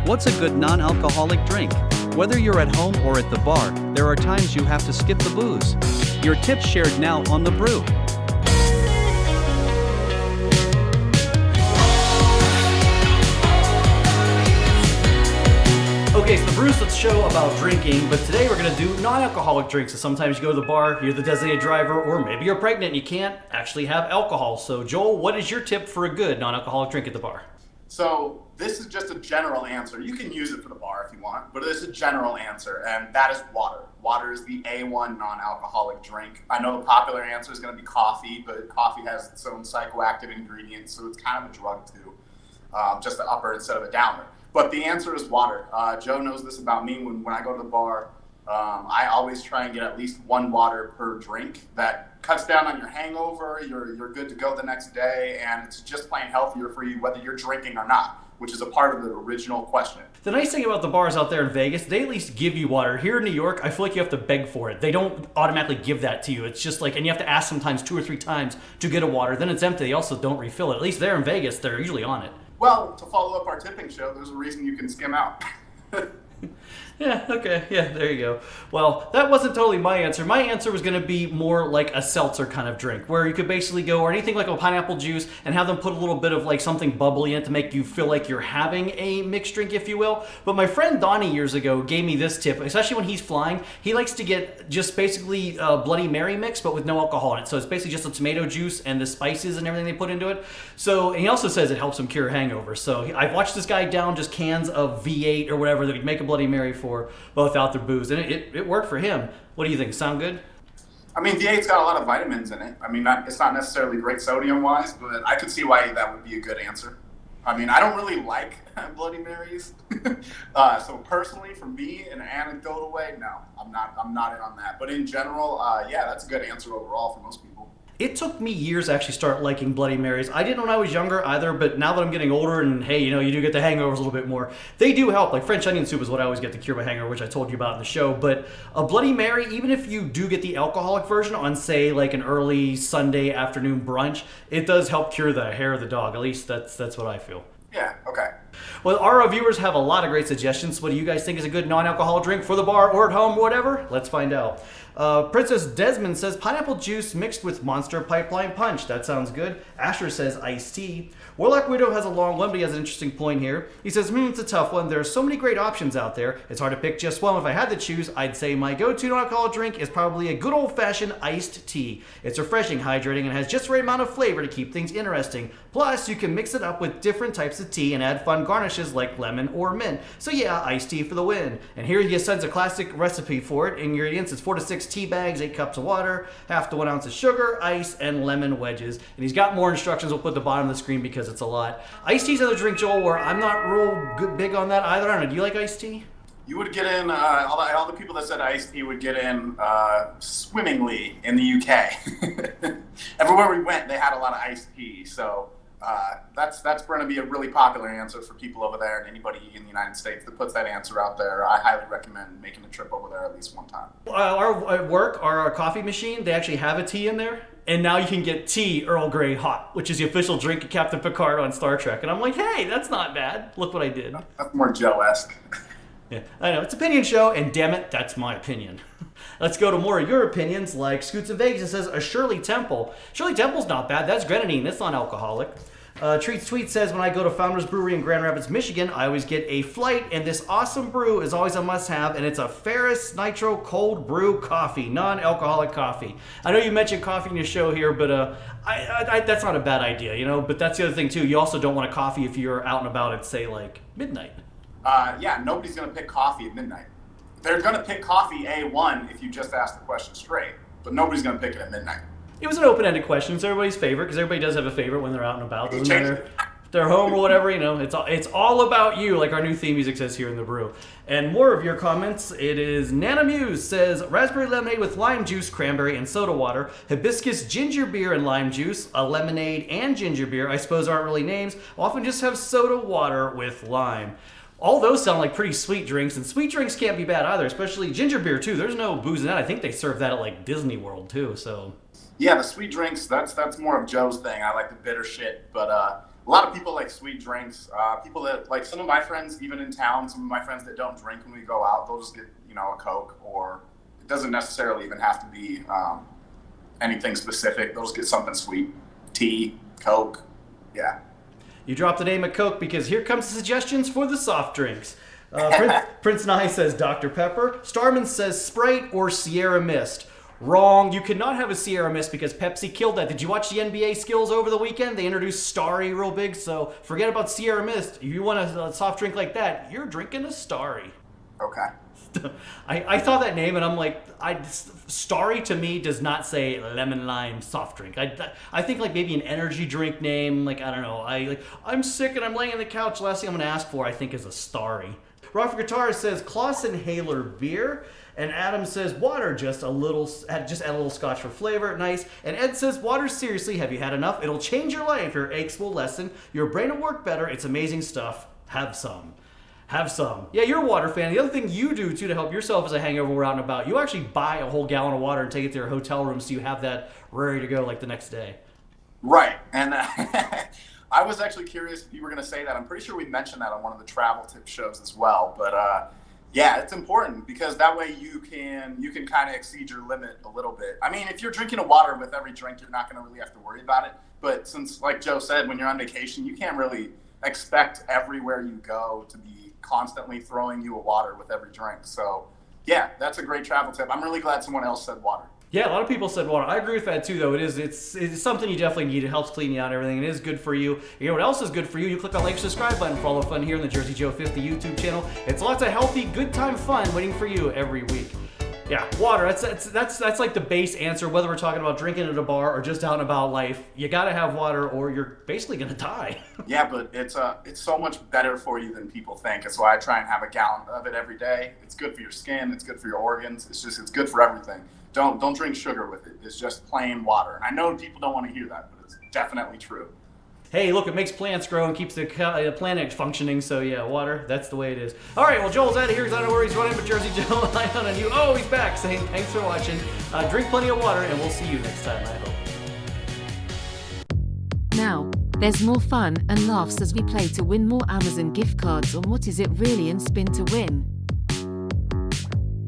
What's a good non-alcoholic drink? Whether you're at home or at the bar, there are times you have to skip the booze. Your tips shared now on the Brew. Okay, so the Brew's the show about drinking, but today we're going to do non-alcoholic drinks. So sometimes you go to the bar, you're the designated driver, or maybe you're pregnant and you can't actually have alcohol. So Joel, what is your tip for a good non-alcoholic drink at the bar? So this is just a general answer. You can use it for the bar if you want, but it's a general answer, and that is water. Water is the A1 non-alcoholic drink. I know the popular answer is going to be coffee, but coffee has its own psychoactive ingredients, so it's kind of a drug too, just an upper instead of a downer. But the answer is water. Joe knows this about me. When I go to the bar, I always try and get at least one water per drink. That cuts down on your hangover. You're good to go the next day, and it's just plain healthier for you whether you're drinking or not, which is a part of the original question. The nice thing about the bars out there in Vegas, they at least give you water. Here in New York, I feel like you have to beg for it. They don't automatically give that to you. It's just like, and you have to ask sometimes 2 or 3 times to get a water. Then it's empty. They also don't refill it. At least there in Vegas, they're usually on it. Well, to follow up our tipping show, there's a reason you can skim out. Yeah, okay, yeah, there you go. Well, that wasn't totally my answer. My answer was going to be more like a seltzer kind of drink, where you could basically go, or anything like a pineapple juice, and have them put a little bit of like something bubbly in it to make you feel like you're having a mixed drink, if you will. But my friend Donnie years ago gave me this tip, especially when he's flying. He likes to get just basically a Bloody Mary mix, but with no alcohol in it. So it's basically just the tomato juice and the spices and everything they put into it. So, and he also says it helps him cure hangovers. So I've watched this guy down just cans of V8 or whatever that he'd make a Bloody Mary for, both out their booze, and it worked for him. What do you think? Sound good? I mean, V8's got a lot of vitamins in it. I mean, it's not necessarily great sodium-wise, but I could see why that would be a good answer. I mean, I don't really like Bloody Marys. So personally, for me, in an anecdotal way, no, I'm not in on that. But in general, yeah, that's a good answer overall for most people. It took me years to actually start liking Bloody Marys. I didn't when I was younger either, but now that I'm getting older and hey, you do get the hangovers a little bit more, they do help. Like French onion soup is what I always get to cure my hangover, which I told you about in the show. But a Bloody Mary, even if you do get the alcoholic version on, say, like an early Sunday afternoon brunch, it does help cure the hair of the dog. At least that's what I feel. Yeah, okay. Well, our viewers have a lot of great suggestions. What do you guys think is a good non-alcoholic drink for the bar or at home, whatever? Let's find out. Princess Desmond says pineapple juice mixed with Monster Pipeline Punch. That sounds good. Asher says iced tea. Warlock Widow has a long one, but he has an interesting point here. He says, it's a tough one. There are so many great options out there. It's hard to pick just one. If I had to choose, I'd say my go-to non-alcoholic drink is probably a good old-fashioned iced tea. It's refreshing, hydrating, and has just the right amount of flavor to keep things interesting. Plus, you can mix it up with different types of tea and add fun garnishes like lemon or mint. So yeah, iced tea for the win. And here he sends a classic recipe for it. Ingredients is 4 to 6 tea bags, 8 cups of water, half to 1 ounce of sugar, ice, and lemon wedges. And he's got more instructions. We'll put at the bottom of the screen because it's a lot. Iced tea's another drink, Joel, where I'm not real big on that either. I don't know. Do you like iced tea? You would get in, all the people that said iced tea would get in swimmingly in the UK. Everywhere we went, they had a lot of iced tea. So that's going to be a really popular answer for people over there, and anybody in the United States that puts that answer out there, I highly recommend making a trip over there at least one time. At work, our coffee machine, they actually have a tea in there. And now you can get tea Earl Grey hot, which is the official drink of Captain Picard on Star Trek. And I'm like, hey, that's not bad. Look what I did. That's more Joe-esque. Yeah, I know. It's an opinion show, and damn it, that's my opinion. Let's go to more of your opinions, like Scoots in Vegas. It says a Shirley Temple. Shirley Temple's not bad. That's grenadine. That's non-alcoholic. Treats Tweet says, when I go to Founders Brewery in Grand Rapids, Michigan, I always get a flight, and this awesome brew is always a must-have, and it's a Ferris Nitro Cold Brew Coffee, non-alcoholic coffee. I know you mentioned coffee in your show here, but that's not a bad idea, But that's the other thing, too. You also don't want a coffee if you're out and about at, say, like, midnight. Yeah, nobody's going to pick coffee at midnight. They're going to pick coffee A1 if you just ask the question straight, but nobody's going to pick it at midnight. It was an open-ended question. It's everybody's favorite, because everybody does have a favorite when they're out and about. Doesn't matter if they're home or whatever, It's all about you, like our new theme music says here in the Brew. And more of your comments. It is Nana Muse says, raspberry lemonade with lime juice, cranberry, and soda water. Hibiscus ginger beer and lime juice. A lemonade and ginger beer, I suppose aren't really names. Often just have soda water with lime. All those sound like pretty sweet drinks, and sweet drinks can't be bad either, especially ginger beer, too. There's no booze in that. I think they serve that at, like, Disney World, too, so... Yeah, the sweet drinks, that's more of Joe's thing. I like the bitter shit, but A lot of people like sweet drinks. People that, like some of my friends, even in town, some of my friends that don't drink when we go out, they'll just get, a Coke, or it doesn't necessarily even have to be anything specific. They'll just get something sweet. Tea, Coke, yeah. You dropped the name of Coke because here comes the suggestions for the soft drinks. Prince Nye says Dr. Pepper. Starman says Sprite or Sierra Mist. Wrong. You cannot have a Sierra Mist because Pepsi killed that. Did you watch the NBA skills over the weekend? They introduced Starry real big, so forget about Sierra Mist. If you want a soft drink like that, you're drinking a Starry. Okay. I saw that name and I'm like, Starry to me does not say lemon lime soft drink. I think like maybe an energy drink name, like I don't know. I'm sick and I'm laying on the couch. Last thing I'm gonna ask for, I think, is a Starry. Rock for Guitar says Kloss Inhaler beer. And Adam says water, just add a little scotch for flavor, nice. And Ed says water, seriously, have you had enough? It'll change your life. Your aches will lessen. Your brain will work better. It's amazing stuff. Have some. Have some. Yeah, you're a water fan. The other thing you do too to help yourself as a hangover we're out and about, you actually buy a whole gallon of water and take it to your hotel room so you have that ready to go like the next day. Right. And I was actually curious if you were going to say that. I'm pretty sure we mentioned that on one of the travel tip shows as well. But yeah, it's important because that way you can kind of exceed your limit a little bit. I mean, if you're drinking a water with every drink, you're not going to really have to worry about it. But since, like Joe said, when you're on vacation, you can't really expect everywhere you go to be constantly throwing you a water with every drink. So yeah, that's a great travel tip. I'm really glad someone else said water. Yeah, a lot of people said water. I agree with that too, though. It's something you definitely need. It helps clean you out and everything. It is good for you. You know what else is good for you? You click on the like, subscribe button for all the fun here on the Jersey Joe 50 YouTube channel. It's lots of healthy, good time fun waiting for you every week. Yeah, water. That's like the base answer. Whether we're talking about drinking at a bar or just out and about life, you got to have water, or you're basically gonna die. Yeah, but it's so much better for you than people think. That's why I try and have a gallon of it every day. It's good for your skin. It's good for your organs. It's good for everything. Don't drink sugar with it. It's just plain water. And I know people don't want to hear that, but it's definitely true. Hey, look, it makes plants grow and keeps the planet functioning, so yeah, water, that's the way it is. All right, well, Joel's out of here because I don't know where he's running, but Jersey Joe, I on you. Oh, he's back, saying thanks for watching. Drink plenty of water, and we'll see you next time, I hope. Now, there's more fun and laughs as we play to win more Amazon gift cards on What Is It Really and spin to win.